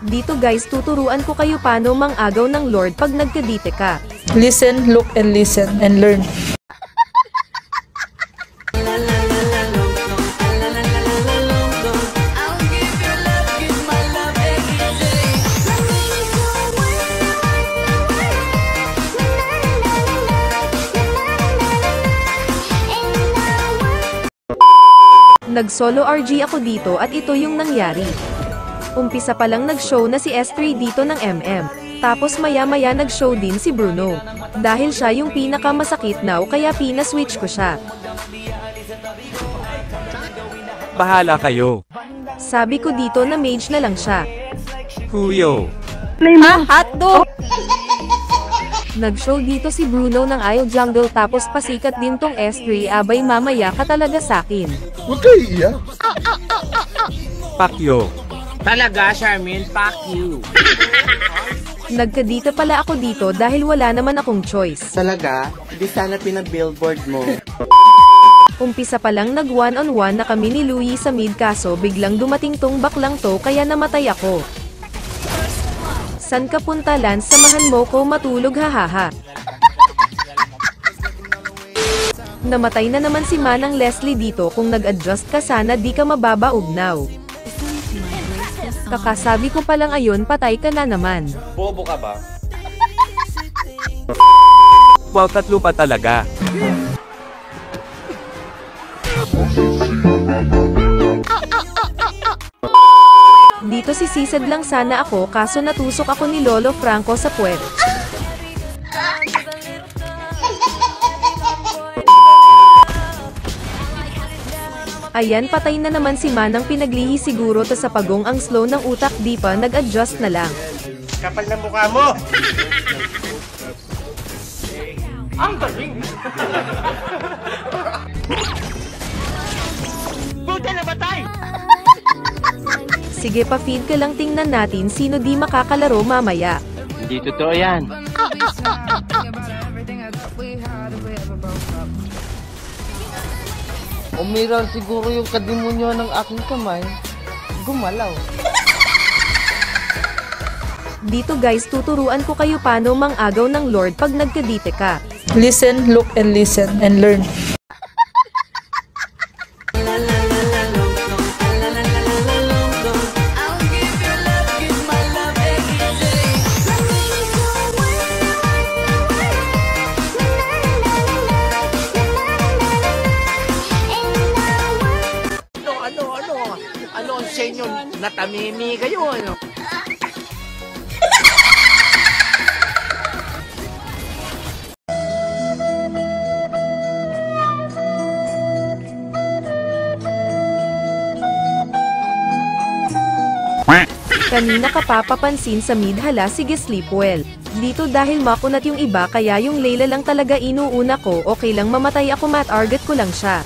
Dito guys tuturuan ko kayo paano mang-agaw ng Lord pag nagkadite ka. Listen, look, and listen, and learn. Nag-solo RG ako dito at ito yung nangyari. Umpisa pa lang nag-show na si S3 dito ng MM. Tapos maya-maya nag-show din si Bruno. Dahil siya yung pinakamasakit now kaya pinaswitch ko siya. Bahala kayo. Sabi ko dito na mage na lang siya. Huyo. Hotdog! Nag-show dito si Bruno ng Isle Jungle tapos pasikat din tong S3 abay mamaya ka talaga sakin. Huwag kayo iiyak. Pakyo. Talaga, Charmin, fuck you. Nagkadito pala ako dito dahil wala naman akong choice. Talaga? Di sana pinabillboard mo. Umpisa pa lang nag one-on-one na kami ni Louie sa mid kaso biglang dumating tong baklang to kaya namatay ako. San ka punta Lance, samahan mo ko matulog hahaha. Namatay na naman si Manang Leslie dito, kung nag-adjust ka sana di ka mababaugnaw. Kakasabi ko palang ayon patay ka na naman. Bobo ka ba? Wow, tatlo pa talaga. Dito si Sisad lang sana ako kaso natusok ako ni Lolo Franco sa puwet. Ayan, patay na naman si Manang, pinaglihi siguro ta sa pagong ang slow ng utak, di pa nag-adjust na lang. Kapal na mukha mo! Ang galing! Buta na batay! Sige pa, feed ka lang, tingnan natin sino di makakalaro mamaya. Hindi totoo yan. Umiral siguro yung kadimonyo ng aking kamay. Gumalaw. Dito guys tuturuan ko kayo paano mang-agaw ng Lord pag nagkadite ka. Listen, look, and listen, and learn. Ano ang senyo? Natamimi kayo, ano? Kanina ka papapansin sa mid, hala sige sleep well. Dito dahil makunat yung iba kaya yung Layla lang talaga inuuna ko, okay lang mamatay ako, mat-target ko lang siya.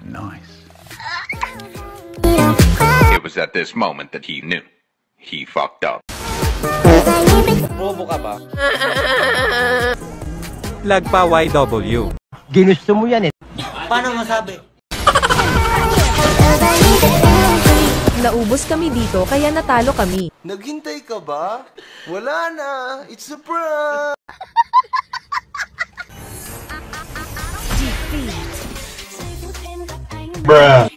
Nice. It was at this moment that he knew. He fucked up. Bobo ka ba? Lag pa YW. Ginusto mo yan eh. Paano masabi? Naubos kami dito kaya natalo kami. Naghintay ka ba? Wala na. It's a prank. Bruh.